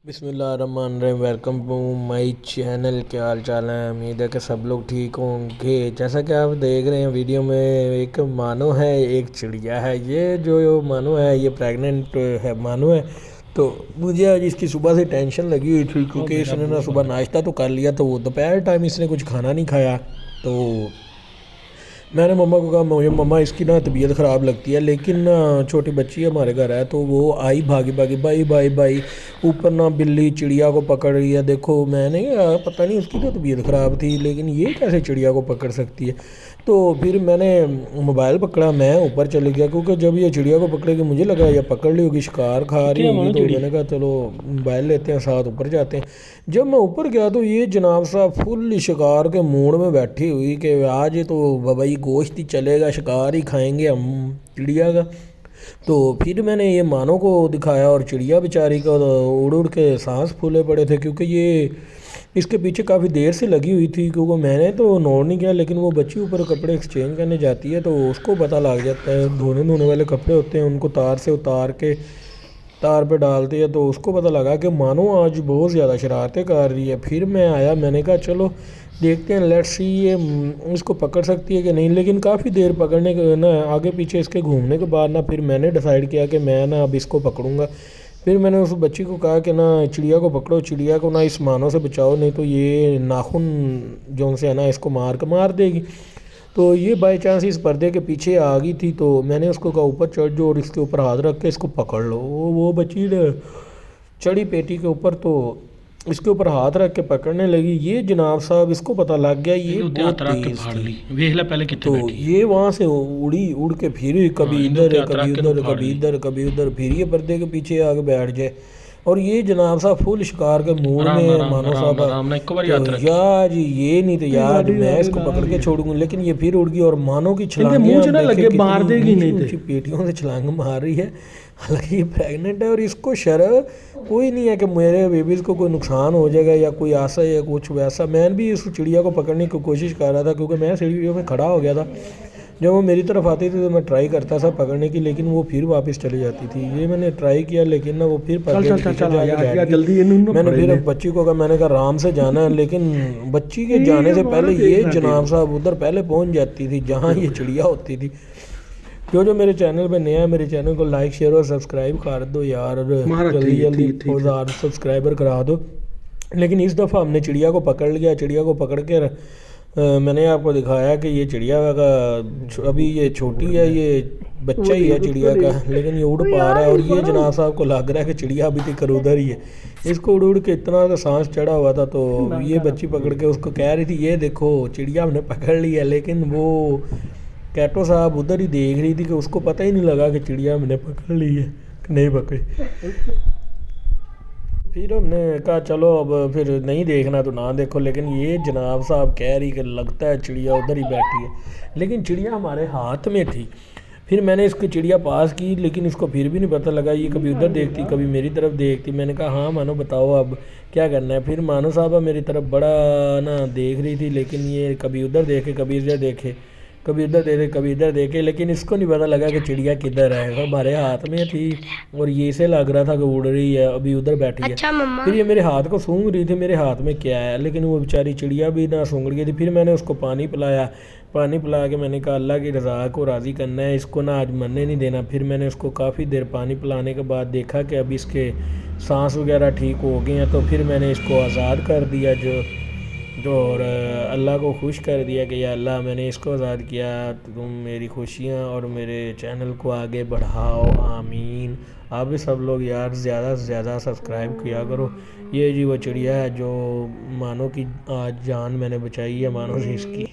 बिस्मिल्लाहिर्रहमानिर्रहीम। Welcome to my channel. क्या हाल चाल है? उम्मीद है कि सब लोग ठीक होंगे। जैसा कि आप देख रहे हैं वीडियो में, एक मानो है, एक चिड़िया है। ये जो मानो है ये प्रेग्नेंट है मानो है। तो मुझे आज इसकी सुबह से टेंशन लगी हुई थी क्योंकि इसने ना सुबह नाश्ता तो कर लिया, तो वो दोपहर टाइम इसने कुछ खाना नहीं खाया। तो मैंने मम्मा को कहा मुझे मम्मा इसकी ना तबीयत ख़राब लगती है, लेकिन ना छोटी बच्ची हमारे घर है, तो वो आई भागी भागी बाई बाई बाई ऊपर ना बिल्ली चिड़िया को पकड़ रही है। देखो मैंने कहा पता नहीं उसकी तो तबीयत ख़राब थी, लेकिन ये कैसे चिड़िया को पकड़ सकती है। तो फिर मैंने मोबाइल पकड़ा, मैं ऊपर चले गया क्योंकि जब ये चिड़िया को पकड़ेगी मुझे लगा ये पकड़ ली होगी, शिकार खा रही होगी। तो मैंने कहा चलो मोबाइल लेते हैं साथ, ऊपर जाते हैं। जब मैं ऊपर गया तो ये जनाब साहब फुल शिकार के मूड में बैठी हुई कि आज तो भाई गोश्त ही चलेगा, शिकार ही खाएंगे हम चिड़िया का। तो फिर मैंने ये मानो को दिखाया और चिड़िया बेचारी का उड़ उड़ के सांस फूले पड़े थे क्योंकि ये इसके पीछे काफ़ी देर से लगी हुई थी। क्योंकि मैंने तो नोट नहीं किया, लेकिन वो बच्ची ऊपर कपड़े एक्सचेंज करने जाती है तो उसको पता लग जाता है। धोने वाले कपड़े होते हैं, उनको तार से उतार के तार पे डालती है, तो उसको पता लगा कि मानो आज बहुत ज़्यादा शरारतें कर रही है। फिर मैं आया, मैंने कहा चलो देखते हैं, लेट्स सी ये इसको पकड़ सकती है कि नहीं। लेकिन काफ़ी देर पकड़ने के ना आगे पीछे इसके घूमने के बाद ना फिर मैंने डिसाइड किया कि मैं ना अब इसको पकड़ूंगा। फिर मैंने उस बच्ची को कहा कि ना चिड़िया को पकड़ो, चिड़िया को ना इस मानो से बचाओ, नहीं तो ये नाखून जो उनसे है ना इसको मार देगी। तो ये बाई चांस इस पर्दे के पीछे आ गई थी, तो मैंने उसको कहा ऊपर चढ़ जाओ और इसके ऊपर हाथ रख के इसको पकड़ लो। वो बच्ची ने चढ़ी पेटी के ऊपर, तो इसके ऊपर हाथ रख के पकड़ने लगी। ये जनाब साहब इसको पता लग गया ये बहुत तेज थी। तो ये वहाँ से उड़ के फिर कभी इधर कभी उधर कभी इधर कभी उधर, फिर ये पर्दे के पीछे आके बैठ जाए। और ये जनाब साहब फुल शिकार के मूड में मानो साहब तो यार ये नहीं तो यार मैं इसको पकड़ के छोड़ूंगा, लेकिन ये फिर उड़ गई और मानो की छलांग मार देगी, नहीं तो पेटियों से छलांग मार रही है। हालांकि ये प्रेग्नेंट है और इसको शर्म कोई नहीं है कि मेरे बेबीज़ को कोई नुकसान हो जाएगा या कोई ऐसा या कुछ वैसा। मैं भी इस चिड़िया को पकड़ने की कोशिश कर रहा था क्योंकि मैं सीढ़ियों में खड़ा हो गया था। जब वो मेरी तरफ आती थी तो मैं ट्राई करता था पकड़ने की, लेकिन वो फिर वापस चली जाती थी। ये मैंने ट्राई किया लेकिन ना वो फिर मैंने फिर बच्ची को कहा, मैंने कहा आराम से जाना है, लेकिन बच्ची के जाने से पहले ये जनाब साहब उधर पहले पहुंच जाती थी जहाँ ये चिड़िया होती थी। जो मेरे चैनल पे नया है, मेरे चैनल को लाइक शेयर और सब्सक्राइब कर दो यार, जल्दी जल्दी 1000 सब्सक्राइबर करा दो। लेकिन इस दफ़ा हमने चिड़िया को पकड़ लिया। चिड़िया को पकड़ के मैंने आपको दिखाया कि ये चिड़िया का अभी ये छोटी है, ये बच्चा ही है चिड़िया का, लेकिन ये उड़ पा रहा है। और ये जनाब साहब को लग रहा है कि चिड़िया अभी तक उधर ही है। इसको उड़ उड़ के इतना सा सांस चढ़ा हुआ था, तो ये बच्ची पकड़ के उसको कह रही थी ये देखो चिड़िया हमने पकड़ ली है। लेकिन वो कैटो साहब उधर ही देख रही थी कि उसको पता ही नहीं लगा कि चिड़िया हमने पकड़ ली है कि नहीं पकड़ी। फिर हमने कहा चलो अब फिर नहीं देखना तो ना देखो, लेकिन ये जनाब साहब कह रही कि लगता है चिड़िया उधर ही बैठी है, लेकिन चिड़िया हमारे हाथ में थी। फिर मैंने इसकी चिड़िया पास की, लेकिन इसको फिर भी नहीं पता लगा। ये कभी उधर देखती कभी मेरी तरफ देखती। मैंने कहा हाँ मानो बताओ अब क्या करना है। फिर मानो साहबा मेरी तरफ बड़ा ना देख रही थी, लेकिन ये कभी उधर देखे कभी इधर देखे, कभी इधर देखे कभी इधर देखे, लेकिन इसको नहीं पता लगा कि चिड़िया किधर है। तो हमारे हाथ में थी और ये से लग रहा था कि उड़ रही है, अभी उधर बैठी है। अच्छा मम्मा। फिर ये मेरे हाथ को सूंघ रही थी, मेरे हाथ में क्या है, लेकिन वो बेचारी चिड़िया भी ना सूंघ गई थी। फिर मैंने उसको पानी पिलाया। पानी पिला के मैंने कहा अल्लाह की रज़ा को राज़ी करना है, इसको ना आज मरने नहीं देना। फिर मैंने उसको काफ़ी देर पानी पिलाने के बाद देखा कि अब इसके सांस वगैरह ठीक हो गए हैं, तो फिर मैंने इसको आज़ाद कर दिया और अल्लाह को खुश कर दिया कि या अल्लाह मैंने इसको आज़ाद किया, तो तुम मेरी खुशियाँ और मेरे चैनल को आगे बढ़ाओ, आमीन। आप भी सब लोग यार ज़्यादा से ज़्यादा सब्सक्राइब किया करो। ये जी वो चिड़िया है जो मानो की आज जान मैंने बचाई है मानो से इसकी।